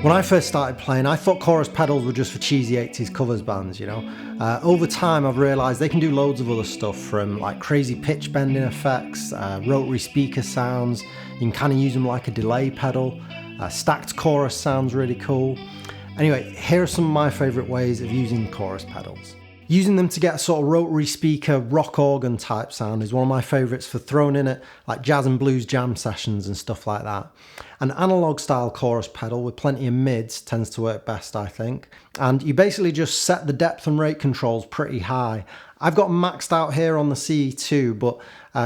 When I first started playing, I thought chorus pedals were just for cheesy 80s covers bands, you know. Over time, I've realised they can do loads of other stuff, from like crazy pitch bending effects, rotary speaker sounds. You can kind of use them like a delay pedal. Stacked chorus sounds really cool. Anyway, here are some of my favourite ways of using chorus pedals. Using them to get a sort of rotary speaker, rock organ type sound is one of my favourites for throwing in at like jazz and blues jam sessions and stuff like that. An analog style chorus pedal with plenty of mids tends to work best, I think. And you basically just set the depth and rate controls pretty high. I've got maxed out here on the CE2, but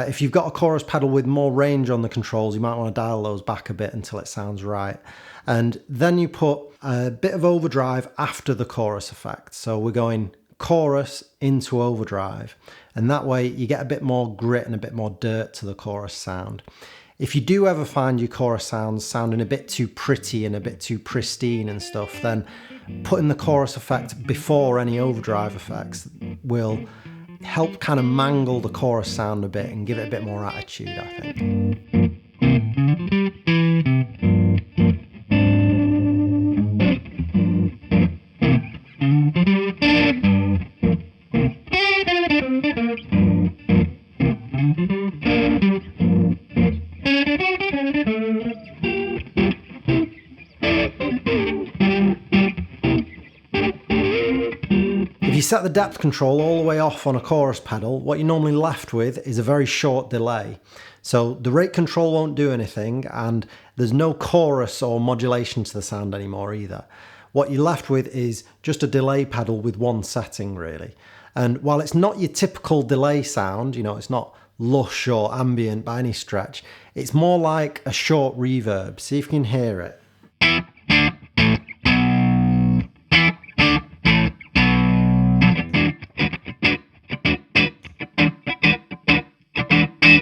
if you've got a chorus pedal with more range on the controls, you might want to dial those back a bit until it sounds right. And then you put a bit of overdrive after the chorus effect. So we're going chorus into overdrive, and that way you get a bit more grit and a bit more dirt to the chorus sound. If you do ever find your chorus sounds sounding a bit too pretty and a bit too pristine and stuff, then putting the chorus effect before any overdrive effects will help kind of mangle the chorus sound a bit and give it a bit more attitude, I think. If you set the depth control all the way off on a chorus pedal, what you're normally left with is a very short delay. So the rate control won't do anything, and there's no chorus or modulation to the sound anymore either. What you're left with is just a delay pedal with one setting, really. And while it's not your typical delay sound, you know, it's not lush or ambient by any stretch, it's more like a short reverb. See if you can hear it.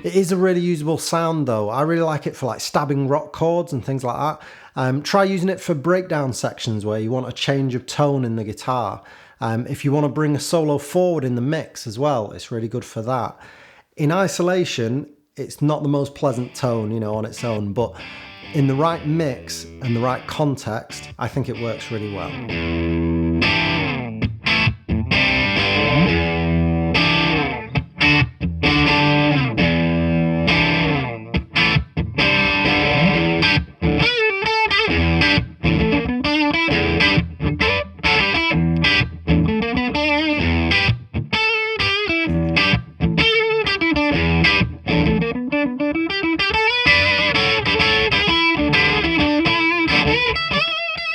It is a really usable sound though. I really like it for like stabbing rock chords and things like that. Try using it for breakdown sections where you want a change of tone in the guitar. If you want to bring a solo forward in the mix as well, it's really good for that. In isolation, it's not the most pleasant tone, you know, on its own, but in the right mix and the right context, I think it works really well.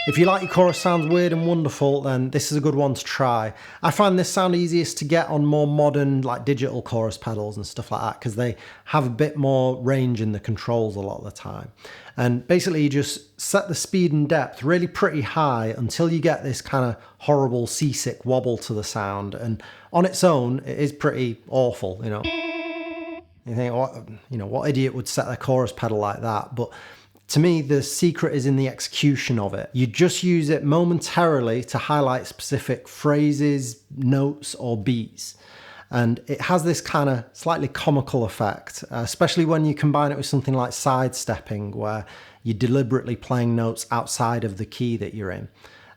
If you like your chorus sounds weird and wonderful, then this is a good one to try. I find this sound easiest to get on more modern, like digital chorus pedals and stuff like that, because they have a bit more range in the controls a lot of the time. And basically you just set the speed and depth really pretty high until you get this kind of horrible seasick wobble to the sound. And on its own, it is pretty awful, you know. You think, what idiot would set a chorus pedal like that? But to me, the secret is in the execution of it. You just use it momentarily to highlight specific phrases, notes, or beats. And it has this kind of slightly comical effect, especially when you combine it with something like sidestepping, where you're deliberately playing notes outside of the key that you're in.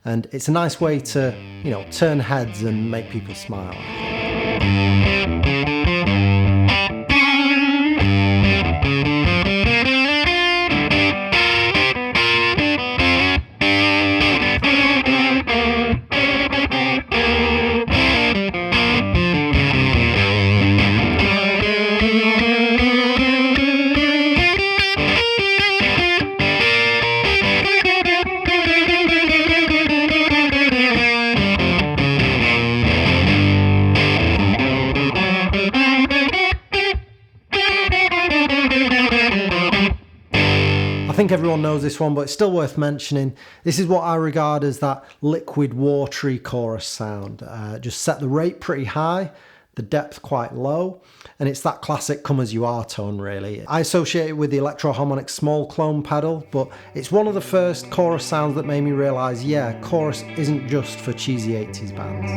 And it's a nice way to, you know, turn heads and make people smile. I think everyone knows this one, but it's still worth mentioning. This is what I regard as that liquid watery chorus sound. Just set the rate pretty high, the depth quite low, and it's that classic come as you are tone really. I associate it with the Electro-Harmonic small clone pedal, but it's one of the first chorus sounds that made me realise, yeah, chorus isn't just for cheesy 80s bands.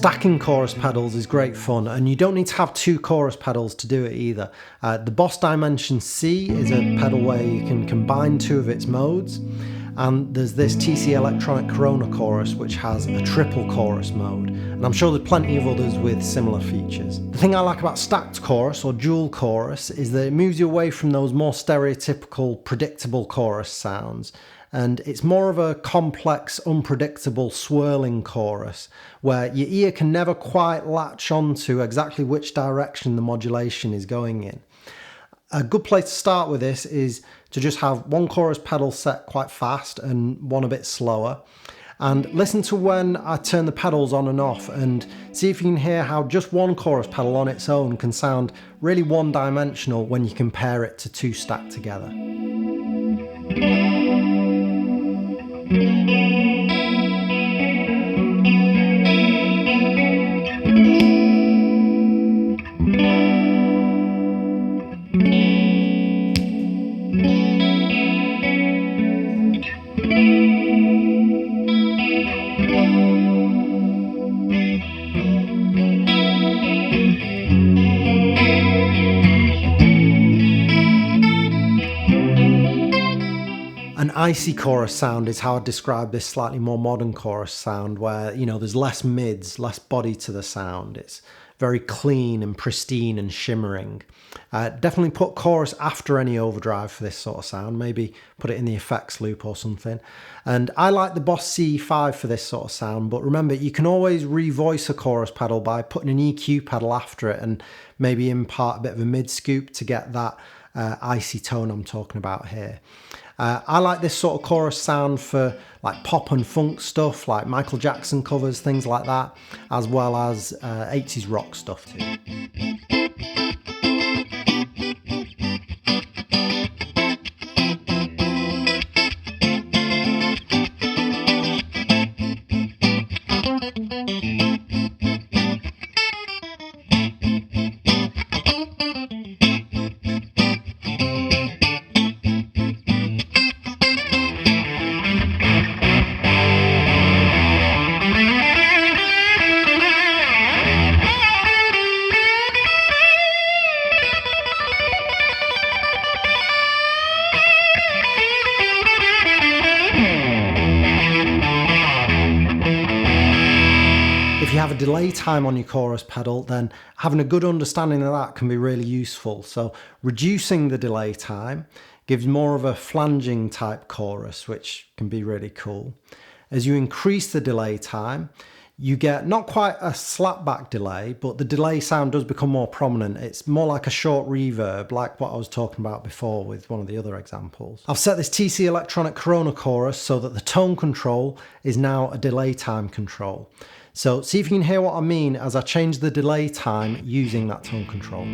Stacking chorus pedals is great fun, and you don't need to have 2 chorus pedals to do it either. The Boss Dimension C is a pedal where you can combine 2 of its modes, and there's this TC Electronic Corona Chorus which has a triple chorus mode, and I'm sure there's plenty of others with similar features. The thing I like about stacked chorus or dual chorus is that it moves you away from those more stereotypical predictable chorus sounds, and it's more of a complex, unpredictable, swirling chorus where your ear can never quite latch onto exactly which direction the modulation is going in. A good place to start with this is to just have 1 chorus pedal set quite fast and 1 a bit slower, and listen to when I turn the pedals on and off, and see if you can hear how just 1 chorus pedal on its own can sound really one-dimensional when you compare it to 2 stacked together. An icy chorus sound is how I describe this slightly more modern chorus sound where, you know, there's less mids, less body to the sound. It's very clean and pristine and shimmering. Definitely put chorus after any overdrive for this sort of sound, maybe put it in the effects loop or something. And I like the Boss C5 for this sort of sound, but remember you can always revoice a chorus pedal by putting an EQ pedal after it and maybe impart a bit of a mid scoop to get that icy tone I'm talking about here. I like this sort of chorus sound for like pop and funk stuff, like Michael Jackson covers, things like that, as well as 80s rock stuff too. If you have a delay time on your chorus pedal, then having a good understanding of that can be really useful. So reducing the delay time gives more of a flanging type chorus, which can be really cool. As you increase the delay time, you get not quite a slapback delay, but the delay sound does become more prominent. It's more like a short reverb, like what I was talking about before with one of the other examples. I've set this TC Electronic Corona Chorus so that the tone control is now a delay time control. So see if you can hear what I mean as I change the delay time using that tone control.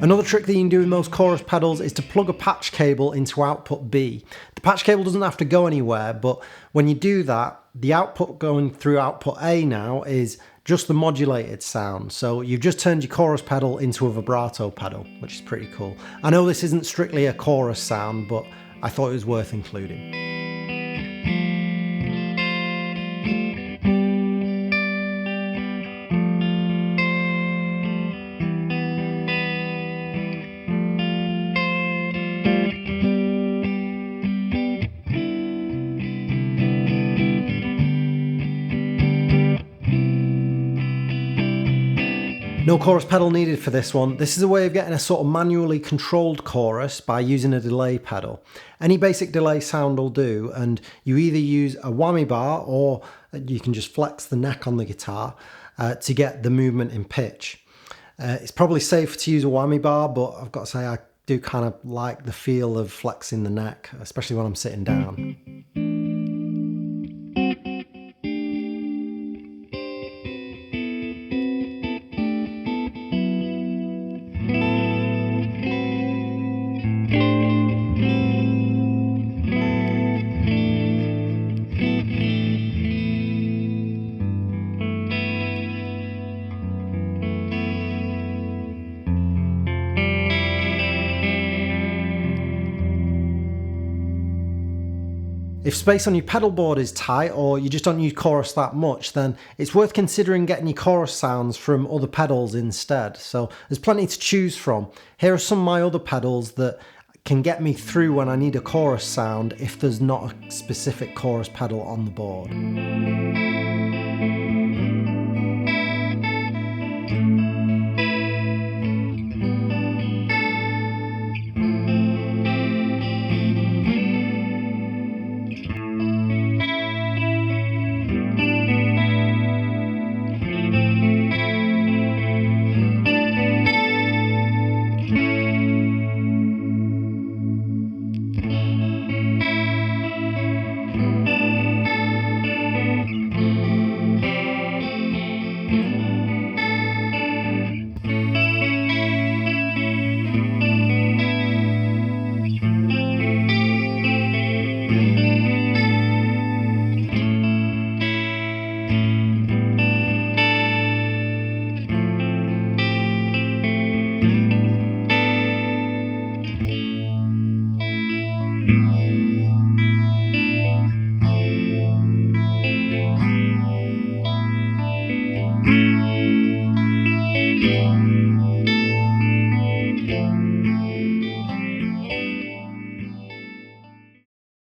Another trick that you can do with most chorus pedals is to plug a patch cable into output B. The patch cable doesn't have to go anywhere, but when you do that, the output going through output A now is just the modulated sound. So you've just turned your chorus pedal into a vibrato pedal, which is pretty cool. I know this isn't strictly a chorus sound, but I thought it was worth including. No chorus pedal needed for this one. This is a way of getting a sort of manually controlled chorus by using a delay pedal. Any basic delay sound will do, and you either use a whammy bar or you can just flex the neck on the guitar to get the movement in pitch. It's probably safe to use a whammy bar, but I've got to say I do kind of like the feel of flexing the neck, especially when I'm sitting down. If space on your pedal board is tight, or you just don't use chorus that much, then it's worth considering getting your chorus sounds from other pedals instead. So there's plenty to choose from. Here are some of my other pedals that can get me through when I need a chorus sound if there's not a specific chorus pedal on the board.